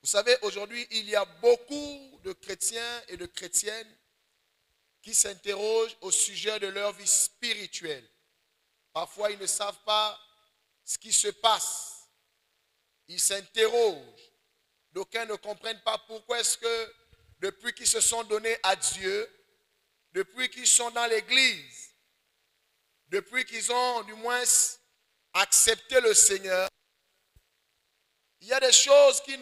Vous savez, aujourd'hui, il y a beaucoup de chrétiens et de chrétiennes qui s'interrogent au sujet de leur vie spirituelle. Parfois, ils ne savent pas ce qui se passe. Ils s'interrogent. D'aucuns ne comprennent pas pourquoi est-ce que depuis qu'ils se sont donnés à Dieu, depuis qu'ils sont dans l'église, depuis qu'ils ont du moins accepté le Seigneur, il y a des choses qu'ils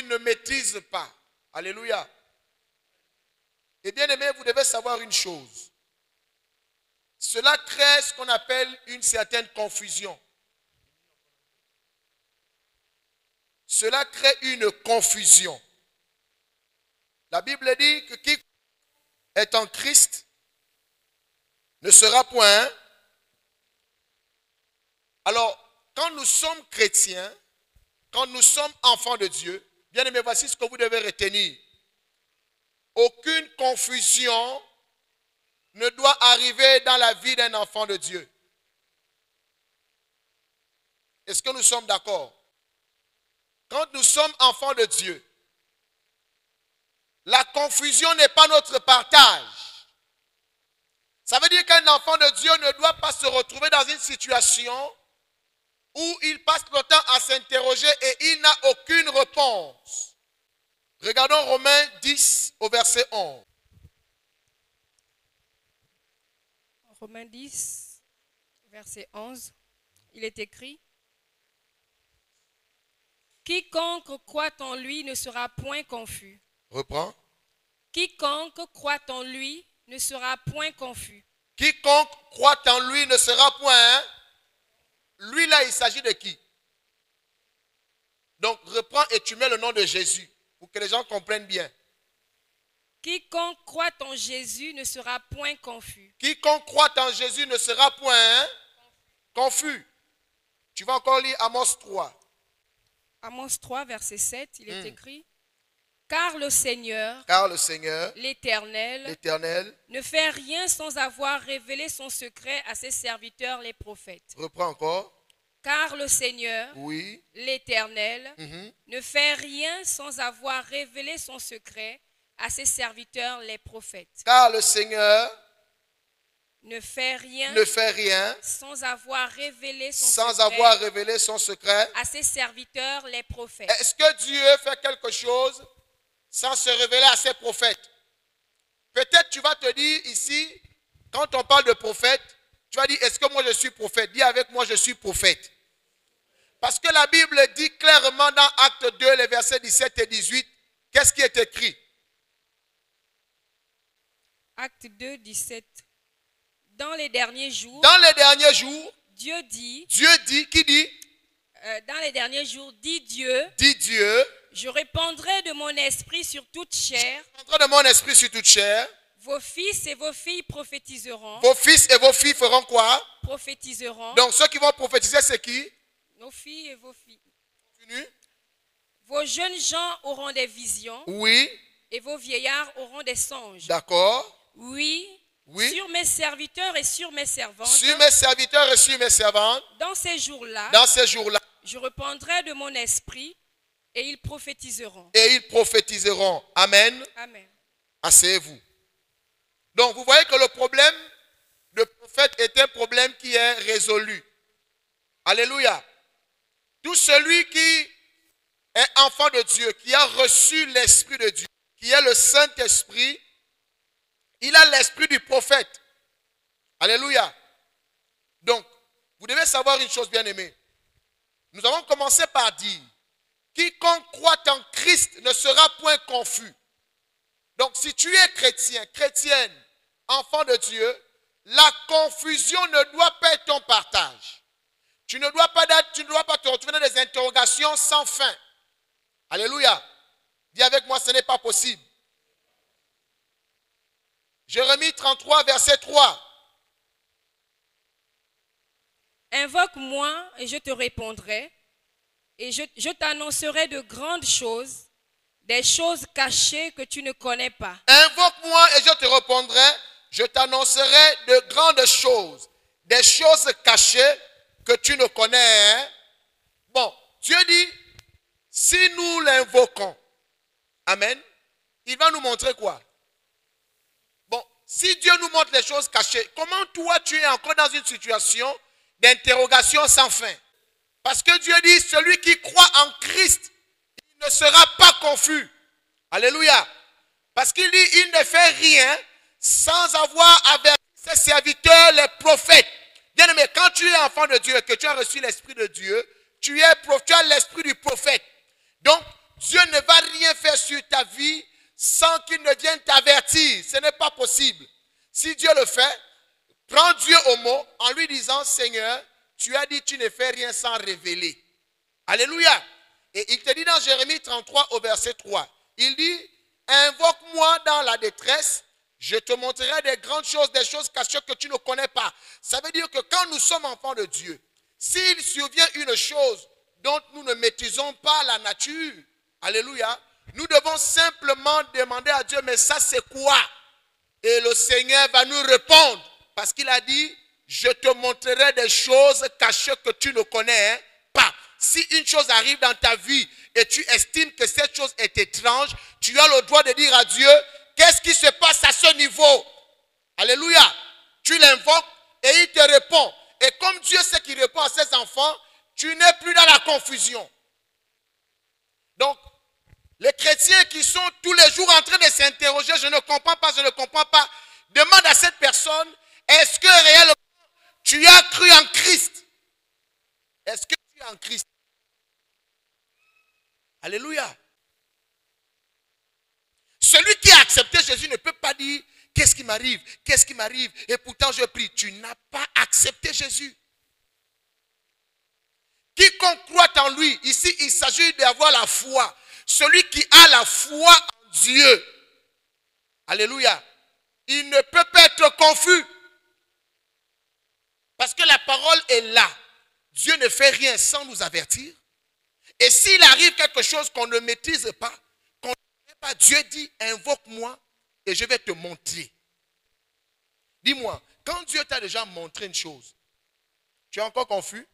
ne maîtrisent pas. Alléluia. Et bien aimé, vous devez savoir une chose. Cela crée ce qu'on appelle une certaine confusion. Cela crée une confusion. La Bible dit que qui est en Christ ne sera point. Alors, quand nous sommes chrétiens, quand nous sommes enfants de Dieu, bien aimé, voici ce que vous devez retenir. Aucune confusion ne doit arriver dans la vie d'un enfant de Dieu. Est-ce que nous sommes d'accord? Quand nous sommes enfants de Dieu, la confusion n'est pas notre partage. Ça veut dire qu'un enfant de Dieu ne doit pas se retrouver dans une situation où il passe le temps à s'interroger et il n'a aucune réponse. Regardons Romains 10 au verset 11. Romains 10, verset 11, il est écrit: quiconque croit en lui ne sera point confus. Reprends. Quiconque croit en lui ne sera point confus. Quiconque croit en lui ne sera point. Hein? Lui là, il s'agit de qui? Donc reprends et tu mets le nom de Jésus pour que les gens comprennent bien. Quiconque croit en Jésus ne sera point confus. Quiconque croit en Jésus ne sera point hein, confus. Tu vas encore lire Amos 3. Amos 3, verset 7, il est écrit: car le Seigneur, l'Éternel, ne fait rien sans avoir révélé son secret à ses serviteurs les prophètes. Reprends encore. Car le Seigneur, oui, l'Éternel, ne fait rien sans avoir révélé son secret à ses serviteurs les prophètes. Car le Seigneur ne fait rien sans avoir révélé son secret à ses serviteurs les prophètes. Est-ce que Dieu fait quelque chose sans se révéler à ses prophètes? Peut-être tu vas te dire ici, quand on parle de prophète, tu vas dire, est-ce que moi je suis prophète? Dis avec moi, je suis prophète. Parce que la Bible dit clairement dans Acte 2, les versets 17 et 18, qu'est-ce qui est écrit? Acte 2, 17. Dans les derniers jours, Dieu dit, qui dit? Dans les derniers jours, dit Dieu, je répandrai de mon esprit sur toute chair. Vos fils et vos filles prophétiseront. Vos fils et vos filles feront quoi? Prophétiseront. Donc ceux qui vont prophétiser, c'est qui? Nos filles et vos filles. Continue. Vos jeunes gens auront des visions. Oui. Et vos vieillards auront des songes. D'accord. Oui. Sur mes serviteurs et sur mes servantes. Dans ces jours-là. Je répandrai de mon esprit et ils prophétiseront. Amen. Amen. Asseyez-vous. Donc vous voyez que le problème de prophète est un problème qui est résolu. Alléluia. Tout celui qui est enfant de Dieu, qui a reçu l'Esprit de Dieu, qui est le Saint-Esprit, il a l'esprit du prophète. Alléluia. Donc, vous devez savoir une chose, bien aimée. Nous avons commencé par dire, quiconque croit en Christ ne sera point confus. Donc, si tu es chrétien, chrétienne, enfant de Dieu, la confusion ne doit pas être ton partage. Tu ne dois pas te retrouver dans des interrogations sans fin. Alléluia. Dis avec moi, ce n'est pas possible. Jérémie 33, verset 3. Invoque-moi et je te répondrai, et je t'annoncerai de grandes choses, des choses cachées que tu ne connais pas. Invoque-moi et je te répondrai, je t'annoncerai de grandes choses, des choses cachées que tu ne connais. Hein? Bon, Dieu dit, si nous l'invoquons, amen, il va nous montrer quoi? Bon, si Dieu nous montre les choses cachées, comment toi tu es encore dans une situation d'interrogation sans fin? Parce que Dieu dit, celui qui croit en Christ, il ne sera pas confus. Alléluia. Parce qu'il dit, il ne fait rien sans avoir averti ses serviteurs, les prophètes. Bien-aimé, quand tu es enfant de Dieu et que tu as reçu l'Esprit de Dieu, tu as l'esprit du prophète. Donc, Dieu ne va rien faire sur ta vie sans qu'il ne vienne t'avertir. Ce n'est pas possible. Si Dieu le fait, prends Dieu au mot en lui disant, Seigneur, tu as dit tu ne fais rien sans révéler. Alléluia. Et il te dit dans Jérémie 33 au verset 3, il dit, invoque-moi dans la détresse, je te montrerai des grandes choses, des choses cachées que tu ne connais pas. Ça veut dire que quand nous sommes enfants de Dieu, s'il survient une chose dont nous ne maîtrisons pas la nature, alléluia, nous devons simplement demander à Dieu, mais ça c'est quoi? Et le Seigneur va nous répondre, parce qu'il a dit, je te montrerai des choses cachées que tu ne connais pas. Si une chose arrive dans ta vie et tu estimes que cette chose est étrange, tu as le droit de dire à Dieu, qu'est-ce qui se passe à ce niveau? Alléluia. Tu l'invoques et il te répond. Et comme Dieu sait qu'il répond à ses enfants, tu n'es plus dans la confusion. Donc, les chrétiens qui sont tous les jours en train de s'interroger, je ne comprends pas, demande à cette personne, est-ce que réellement tu as cru en Christ? Est-ce que tu es en Christ? Alléluia. Celui qui a accepté Jésus ne peut pas dire, qu'est-ce qui m'arrive? Qu'est-ce qui m'arrive? Et pourtant je prie. Tu n'as pas accepté Jésus. Quiconque croit en lui, ici il s'agit d'avoir la foi. Celui qui a la foi en Dieu, alléluia, il ne peut pas être confus. Parce que la parole est là. Dieu ne fait rien sans nous avertir. Et s'il arrive quelque chose qu'on ne maîtrise pas, qu'on ne sait pas, Dieu dit, invoque-moi et je vais te montrer. Dis-moi, quand Dieu t'a déjà montré une chose, tu es encore confus?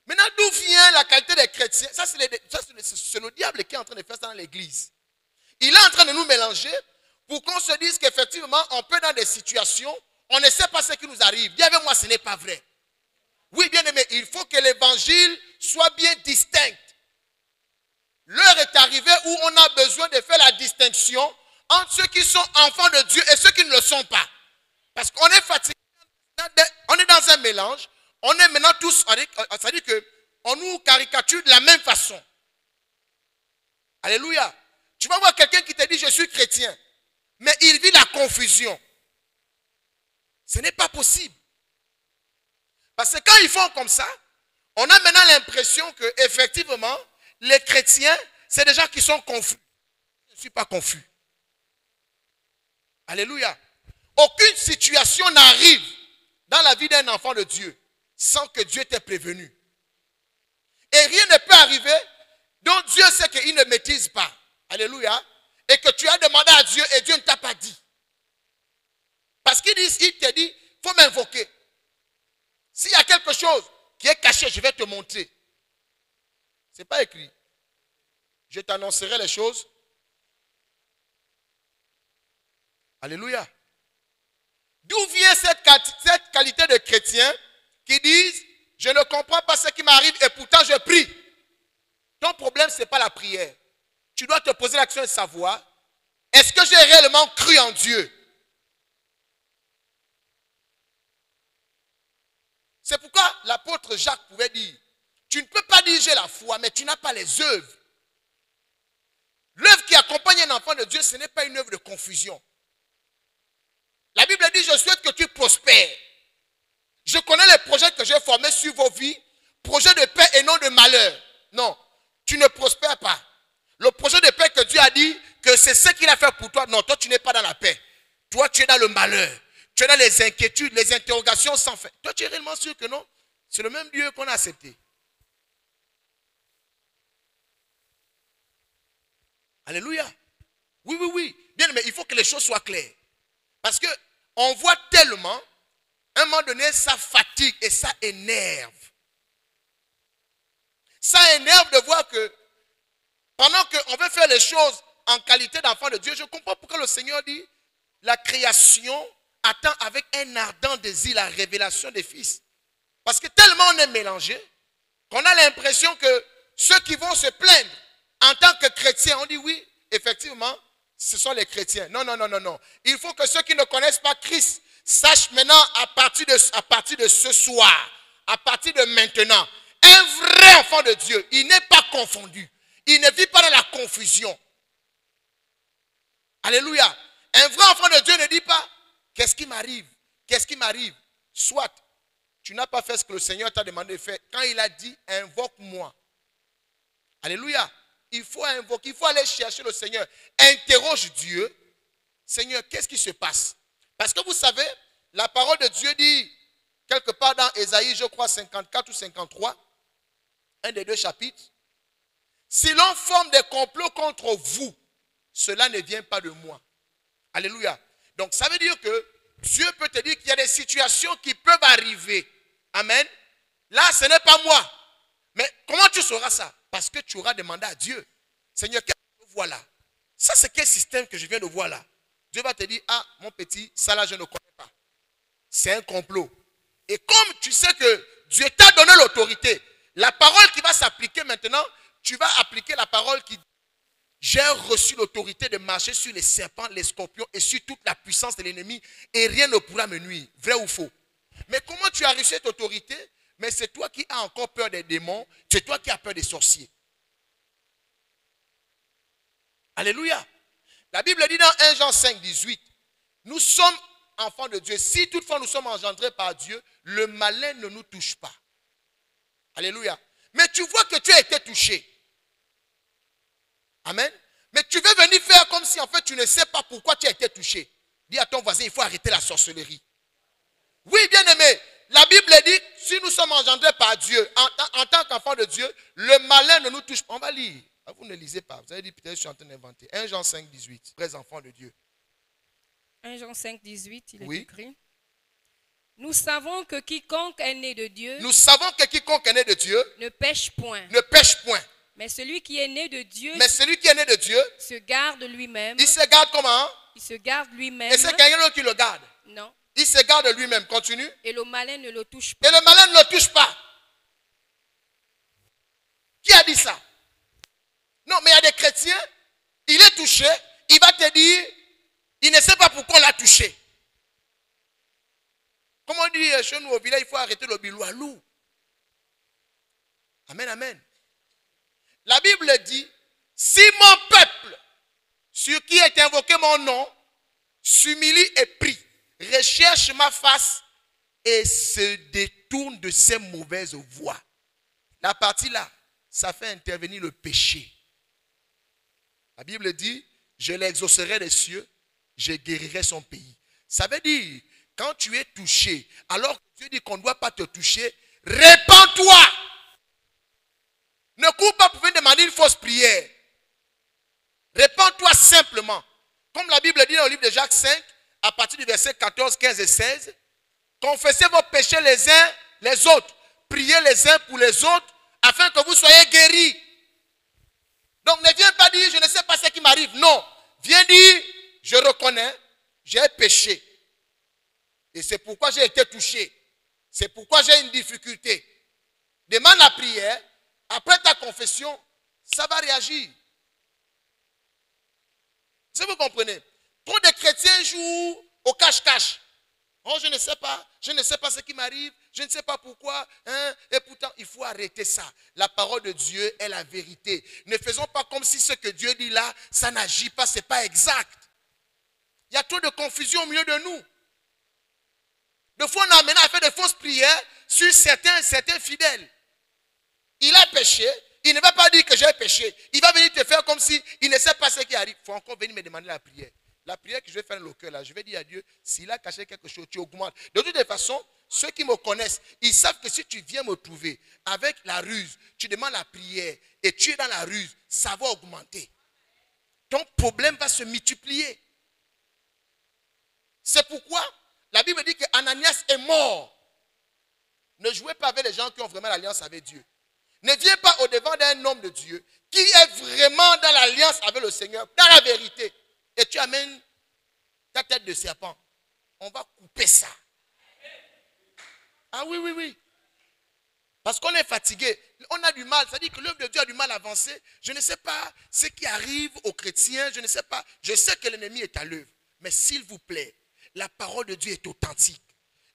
Maintenant, d'où vient la qualité des chrétiens? Ça, c'est le diable qui est en train de faire ça dans l'église. Il est en train de nous mélanger pour qu'on se dise qu'effectivement, on peut dans des situations, on ne sait pas ce qui nous arrive. Dis avec moi, ce n'est pas vrai. Oui, bien aimé, il faut que l'évangile soit bien distinct. L'heure est arrivée où on a besoin de faire la distinction entre ceux qui sont enfants de Dieu et ceux qui ne le sont pas. Parce qu'on est fatigué, on est dans un mélange, on est maintenant tous, c'est-à-dire qu'on nous caricature de la même façon. Alléluia. Tu vas voir quelqu'un qui te dit je suis chrétien, mais il vit la confusion. Ce n'est pas possible. Parce que quand ils font comme ça, on a maintenant l'impression que effectivement, les chrétiens, c'est des gens qui sont confus. Je ne suis pas confus. Alléluia. Aucune situation n'arrive dans la vie d'un enfant de Dieu sans que Dieu t'ait prévenu. Et rien ne peut arriver dont Dieu sait qu'il ne maîtrise pas. Alléluia. Et que tu as demandé à Dieu et Dieu ne t'a pas dit. Parce qu'il te dit, il faut m'invoquer. S'il y a quelque chose qui est caché, je vais te montrer. Ce n'est pas écrit. Je t'annoncerai les choses. Alléluia. D'où vient cette qualité de chrétiens qui disent, je ne comprends pas ce qui m'arrive et pourtant je prie. Ton problème, ce n'est pas la prière. Tu dois te poser la question de savoir, est-ce que j'ai réellement cru en Dieu? C'est pourquoi l'apôtre Jacques pouvait dire, tu ne peux pas dire j'ai la foi, mais tu n'as pas les œuvres. L'œuvre qui accompagne un enfant de Dieu, ce n'est pas une œuvre de confusion. La Bible dit, je souhaite que tu prospères. Je connais les projets que j'ai formés sur vos vies, projets de paix et non de malheur. Non, tu ne prospères pas. Le projet de paix que Dieu a dit, que c'est ce qu'il a fait pour toi, non, toi tu n'es pas dans la paix. Toi tu es dans le malheur. Tu es dans les inquiétudes, les interrogations sans fin. Toi tu es réellement sûr que non, c'est le même Dieu qu'on a accepté. Alléluia. Oui, oui, oui. Bien, mais il faut que les choses soient claires. Parce qu'on voit tellement, à un moment donné, ça fatigue et ça énerve. Ça énerve de voir que pendant qu'on veut faire les choses en qualité d'enfant de Dieu, je comprends pourquoi le Seigneur dit la création attend avec un ardent désir la révélation des fils. Parce que tellement on est mélangé qu'on a l'impression que ceux qui vont se plaindre en tant que chrétiens, on dit oui, effectivement, ce sont les chrétiens. Non, non, non, non, non. Il faut que ceux qui ne connaissent pas Christ sachent maintenant à partir de ce soir, à partir de maintenant, un vrai enfant de Dieu, il n'est pas confondu. Il ne vit pas dans la confusion. Alléluia. Un vrai enfant de Dieu ne dit pas, qu'est-ce qui m'arrive? Qu'est-ce qui m'arrive? Soit, tu n'as pas fait ce que le Seigneur t'a demandé de faire. Quand il a dit, invoque-moi. Alléluia. Il faut invoquer, il faut aller chercher le Seigneur. Interroge Dieu. Seigneur, qu'est-ce qui se passe? Parce que vous savez, la parole de Dieu dit, quelque part dans Ésaïe, je crois 54 ou 53, un des deux chapitres, si l'on forme des complots contre vous, cela ne vient pas de moi. Alléluia. Donc ça veut dire que Dieu peut te dire qu'il y a des situations qui peuvent arriver. Amen. Là, ce n'est pas moi. Mais comment tu sauras ça? Parce que tu auras demandé à Dieu. Seigneur, qu'est-ce que je vois là? Ça, c'est quel système que je viens de voir là? Dieu va te dire, ah, mon petit, ça là, je ne connais pas. C'est un complot. Et comme tu sais que Dieu t'a donné l'autorité, la parole qui va s'appliquer maintenant, tu vas appliquer la parole qui dit, j'ai reçu l'autorité de marcher sur les serpents, les scorpions et sur toute la puissance de l'ennemi et rien ne pourra me nuire. Vrai ou faux? Mais comment tu as reçu cette autorité? Mais c'est toi qui as encore peur des démons, c'est toi qui as peur des sorciers. Alléluia. La Bible dit dans 1 Jean 5, 18, nous sommes enfants de Dieu. Si toutefois nous sommes engendrés par Dieu, le malin ne nous touche pas. Alléluia. Mais tu vois que tu as été touché. Amen. Mais tu veux venir faire comme si en fait tu ne sais pas pourquoi tu as été touché. Dis à ton voisin, il faut arrêter la sorcellerie. Oui, bien aimé. La Bible dit, si nous sommes engendrés par Dieu, en tant qu'enfants de Dieu, le malin ne nous touche pas. On va lire. Vous ne lisez pas. Vous avez dit, peut-être je suis en train d'inventer. 1 Jean 5, 18. Vrais enfants de Dieu. 1 Jean 5, 18, il est Oui. écrit. Nous savons que quiconque est né de Dieu Nous savons que quiconque est né de Dieu ne pêche point. ne pêche point. Mais celui qui est né de Dieu Mais celui qui est né de Dieu, se garde lui-même. il se garde comment? Il se garde lui-même. Et c'est quelqu'un d'autre qui le garde. Non. Il se garde lui-même. Continue. Et le malin ne le touche pas. Et le malin ne le touche pas. Qui a dit ça? Non, mais il y a des chrétiens, il est touché, il va te dire, il ne sait pas pourquoi on l'a touché. Comme on dit chez nous au village, il faut arrêter le biloualou. Amen, amen. La Bible dit, si mon peuple, sur qui est invoqué mon nom, s'humilie et prie, recherche ma face et se détourne de ses mauvaises voies. La partie là, ça fait intervenir le péché. La Bible dit, je l'exaucerai des cieux, je guérirai son pays. Ça veut dire, quand tu es touché, alors que Dieu dit qu'on ne doit pas te toucher, répands-toi. Ne cours pas pour venir demander une fausse prière. Répands-toi simplement. Comme la Bible dit dans le livre de Jacques 5, à partir du verset 14, 15 et 16, confessez vos péchés les uns les autres, priez les uns pour les autres, afin que vous soyez guéris. Donc ne viens pas dire, je ne sais pas ce qui m'arrive. Non, viens dire, je reconnais, j'ai péché. Et c'est pourquoi j'ai été touché. C'est pourquoi j'ai une difficulté. Demande la prière, après ta confession, ça va réagir. Si vous comprenez, trop de chrétiens jouent au cache-cache. Oh, je ne sais pas ce qui m'arrive, je ne sais pas pourquoi. Hein? Et pourtant, il faut arrêter ça. La parole de Dieu est la vérité. Ne faisons pas comme si ce que Dieu dit là, ça n'agit pas, ce n'est pas exact. Il y a trop de confusion au milieu de nous. De fois, on a amené à faire de fausses prières sur certains fidèles. Il a péché, il ne va pas dire que j'ai péché. Il va venir te faire comme si il ne sait pas ce qui arrive. Il faut encore venir me demander la prière. La prière que je vais faire dans le cœur là, je vais dire à Dieu, s'il a caché quelque chose, tu augmentes. De toute façon, ceux qui me connaissent, ils savent que si tu viens me trouver avec la ruse, tu demandes la prière et tu es dans la ruse, ça va augmenter. Ton problème va se multiplier. C'est pourquoi la Bible dit qu'Ananias est mort. Ne jouez pas avec les gens qui ont vraiment l'alliance avec Dieu. Ne viens pas au devant d'un homme de Dieu qui est vraiment dans l'alliance avec le Seigneur, dans la vérité. Et tu amènes ta tête de serpent. On va couper ça. Ah oui, oui, oui. Parce qu'on est fatigué. On a du mal. C'est-à-dire que l'œuvre de Dieu a du mal à avancer. Je ne sais pas ce qui arrive aux chrétiens. Je ne sais pas. Je sais que l'ennemi est à l'œuvre. Mais s'il vous plaît, la parole de Dieu est authentique.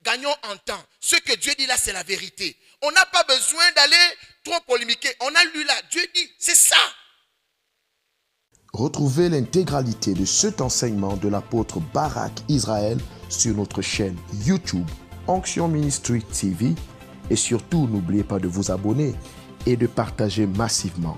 Gagnons en temps. Ce que Dieu dit là, c'est la vérité. On n'a pas besoin d'aller trop polémiquer. On a lu là. Dieu dit, c'est ça. Retrouvez l'intégralité de cet enseignement de l'apôtre Barak Israël sur notre chaîne YouTube Onction Ministry TV et surtout n'oubliez pas de vous abonner et de partager massivement.